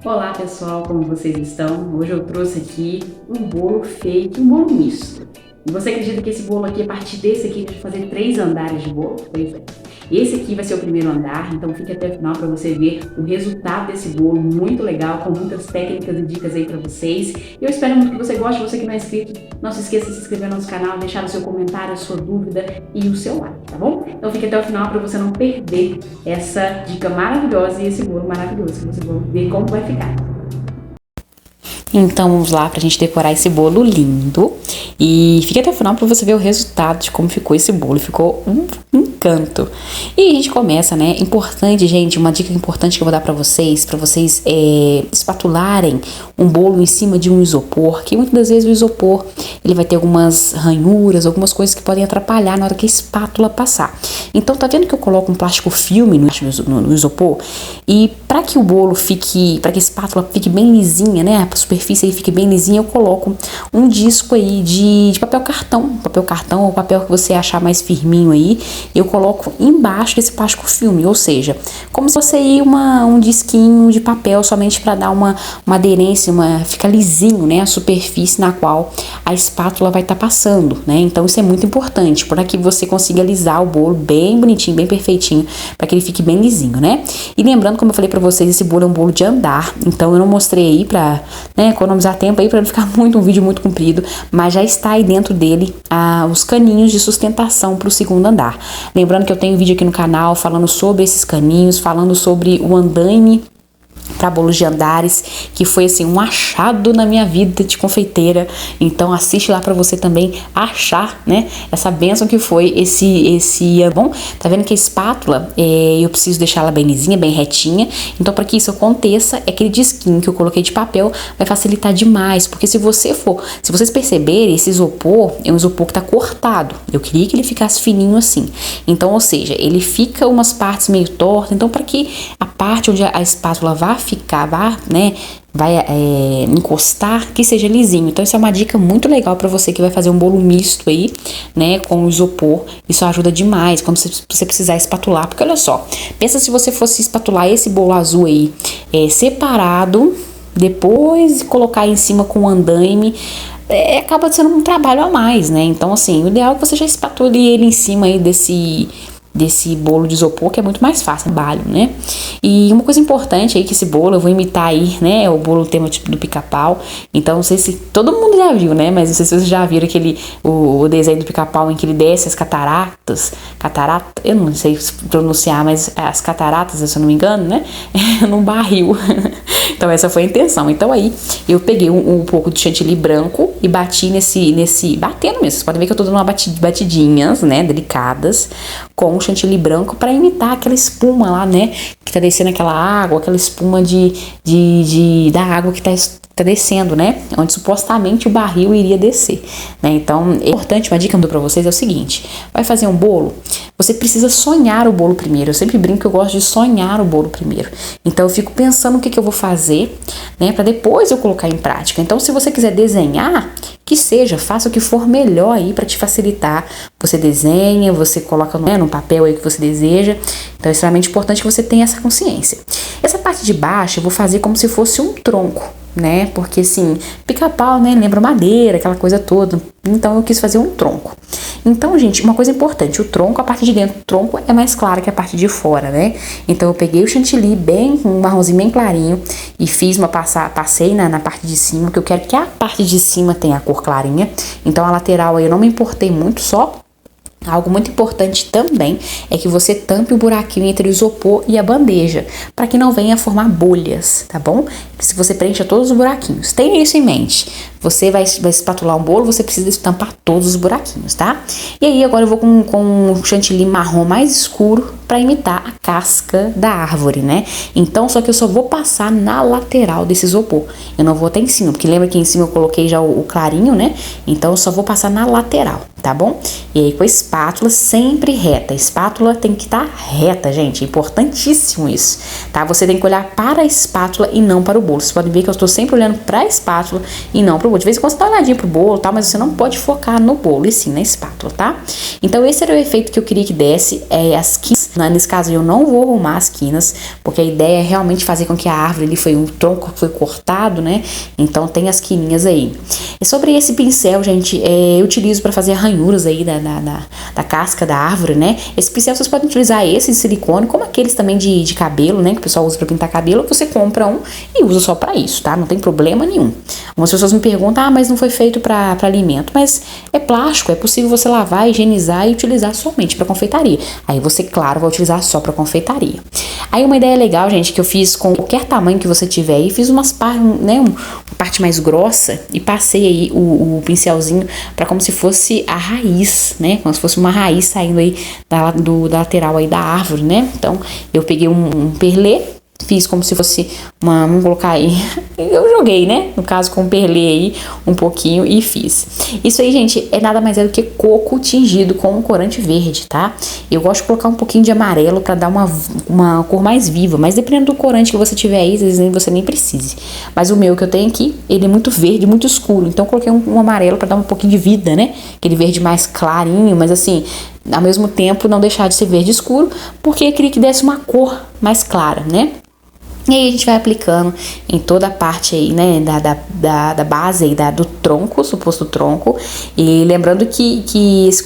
Olá pessoal, como vocês estão? Hoje eu trouxe aqui um bolo feito, um bolo misto. E você acredita que esse bolo aqui, a partir desse aqui, vai fazer 3 andares de bolo? Pois é. Esse aqui vai ser o primeiro andar, então fique até o final para você ver o resultado desse bolo, muito legal, com muitas técnicas e dicas aí para vocês. E eu espero muito que você goste. Você que não é inscrito, não se esqueça de se inscrever no nosso canal, deixar o seu comentário, a sua dúvida e o seu like, tá bom? Então fique até o final para você não perder essa dica maravilhosa e esse bolo maravilhoso, que você vai ver como vai ficar. Então vamos lá pra gente decorar esse bolo lindo. E fica até o final pra você ver o resultado de como ficou esse bolo. Ficou um encanto. E a gente começa, né? Importante, gente, uma dica importante que eu vou dar pra vocês espatularem um bolo em cima de um isopor, que muitas das vezes o isopor ele vai ter algumas ranhuras, algumas coisas que podem atrapalhar na hora que a espátula passar. Então tá vendo que eu coloco um plástico filme no isopor? E para que o bolo fique, para que a espátula fique bem lisinha, né? A superfície aí fique bem lisinha, eu coloco um disco aí de papel cartão ou papel que você achar mais firminho aí, eu coloco embaixo desse plástico filme, ou seja, como se fosse aí um disquinho de papel somente para dar uma aderência, fica lisinho, né? A superfície na qual a espátula vai estar passando, né? Então isso é muito importante para que você consiga alisar o bolo bem bonitinho, bem perfeitinho, para que ele fique bem lisinho, né? E lembrando, como eu falei para vocês, esse bolo é um bolo de andar, então eu não mostrei aí para, né, economizar tempo aí, para não ficar um vídeo muito comprido, mas já está aí dentro dele os caninhos de sustentação para o segundo andar. Lembrando que eu tenho vídeo aqui no canal falando sobre esses caninhos, falando sobre o andaime para bolos de andares, que foi assim um achado na minha vida de confeiteira. Então assiste lá para você também achar, né, essa bênção que foi esse bom. Tá vendo que a espátula eu preciso deixar ela bem lisinha, bem retinha. Então para que isso aconteça, aquele disquinho que eu coloquei de papel vai facilitar demais, porque se vocês perceberem, esse isopor é um isopor que tá cortado. Eu queria que ele ficasse fininho assim. Então, ou seja, ele fica umas partes meio tortas. Então, para que a parte onde a espátula vai encostar, que seja lisinho. Então isso é uma dica muito legal para você que vai fazer um bolo misto aí, né, com isopor. Isso ajuda demais quando você precisar espatular, porque olha só, pensa se você fosse espatular esse bolo azul aí separado, depois colocar em cima com o andaime, acaba sendo um trabalho a mais, né? Então assim, o ideal é que você já espatule ele em cima aí desse bolo de isopor, que é muito mais fácil, trabalho, né? E uma coisa importante aí, que esse bolo eu vou imitar aí, né? O bolo tema tipo do Pica-Pau. Então, não sei se todo mundo já viu, né? Mas não sei se vocês já viram o desenho do Pica-Pau em que ele desce as cataratas, eu não sei pronunciar, mas as cataratas, se eu não me engano, né? Num barril. Então, essa foi a intenção. Então, aí, eu peguei um pouco de chantilly branco e bati batendo mesmo. Vocês podem ver que eu tô dando uma batidinhas, né? Delicadas, com o chantilly branco para imitar aquela espuma lá, né? Que tá descendo aquela água, aquela espuma da água que tá descendo, né? Onde supostamente o barril iria descer, né? Então, é importante, uma dica que eu dou pra vocês é o seguinte: vai fazer um bolo, você precisa sonhar o bolo primeiro. Eu sempre brinco que eu gosto de sonhar o bolo primeiro. Então, eu fico pensando o que eu vou fazer, né? Pra depois eu colocar em prática. Então, se você quiser desenhar, que seja, faça o que for melhor aí para te facilitar. Você desenha, você coloca no papel aí que você deseja. Então é extremamente importante que você tenha essa consciência. Essa parte de baixo eu vou fazer como se fosse um tronco, né? Porque assim, pica-pau, né? Lembra madeira, aquela coisa toda. Então eu quis fazer um tronco. Então, gente, uma coisa importante, o tronco, a parte de dentro do tronco é mais clara que a parte de fora, né? Então eu peguei o chantilly um marronzinho bem clarinho e passei na parte de cima, porque eu quero que a parte de cima tenha a cor clarinha. Então a lateral aí eu não me importei muito, só. Algo muito importante também é que você tampe o buraquinho entre o isopor e a bandeja, para que não venha formar bolhas, tá bom? Se você preencha todos os buraquinhos, tenha isso em mente. Você vai espatular um bolo, você precisa tampar todos os buraquinhos, tá? E aí agora eu vou com um chantilly marrom mais escuro para imitar a casca da árvore, né? Então, só que eu só vou passar na lateral desse isopor. Eu não vou até em cima, porque lembra que em cima eu coloquei já o clarinho, né? Então, eu só vou passar na lateral, tá bom? E aí com a espátula sempre reta. A espátula tem que estar reta, gente. É importantíssimo isso, tá? Você tem que olhar para a espátula e não para o bolo. Vocês podem ver que eu estou sempre olhando para a espátula e não para o pro bolo. De vez em quando você dá uma olhadinha pro bolo, tá? Mas você não pode focar no bolo, e sim na espátula, tá? Então esse era o efeito que eu queria que desse, as quinas. Nesse caso eu não vou arrumar as quinas, porque a ideia é realmente fazer com que a árvore ali foi um tronco que foi cortado, né? Então tem as quininhas aí. E sobre esse pincel, gente, eu utilizo para fazer ranhuras aí da casca da árvore, né? Esse pincel vocês podem utilizar esse de silicone, como aqueles também de cabelo, né? Que o pessoal usa para pintar cabelo. Você compra um e usa só para isso, tá? Não tem problema nenhum. Algumas pessoas me perguntam, mas não foi feito para alimento. Mas é plástico, é possível você lavar, higienizar e utilizar somente para confeitaria. Aí você, claro, vai utilizar só para confeitaria. Aí uma ideia legal, gente, que eu fiz com qualquer tamanho que você tiver aí, fiz uma parte mais grossa e passei aí o pincelzinho para como se fosse a raiz, né? Como se fosse uma raiz saindo aí da lateral aí da árvore, né? Então eu peguei um perlê, fiz como se fosse vamos colocar aí, eu joguei, né, no caso com perlê aí, um pouquinho e fiz. Isso aí, gente, é nada mais do que coco tingido com um corante verde, tá? Eu gosto de colocar um pouquinho de amarelo pra dar uma cor mais viva, mas dependendo do corante que você tiver aí, às vezes você nem precise. Mas o meu que eu tenho aqui, ele é muito verde, muito escuro, então eu coloquei um amarelo pra dar um pouquinho de vida, né? Aquele verde mais clarinho, mas assim, ao mesmo tempo não deixar de ser verde escuro, porque eu queria que desse uma cor mais clara, né? E aí a gente vai aplicando em toda a parte aí, né, da base aí, do tronco, suposto tronco. E lembrando que esse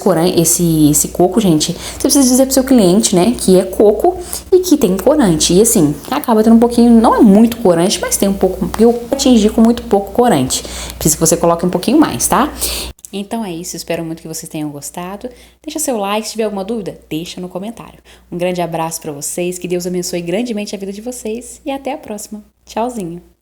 coco, gente, você precisa dizer pro seu cliente, né, que é coco e que tem corante. E assim, acaba tendo um pouquinho, não é muito corante, mas tem um pouco, porque eu atingi com muito pouco corante. Preciso que você coloque um pouquinho mais, tá? Então é isso, espero muito que vocês tenham gostado. Deixa seu like, se tiver alguma dúvida, deixa no comentário. Um grande abraço para vocês, que Deus abençoe grandemente a vida de vocês e até a próxima. Tchauzinho!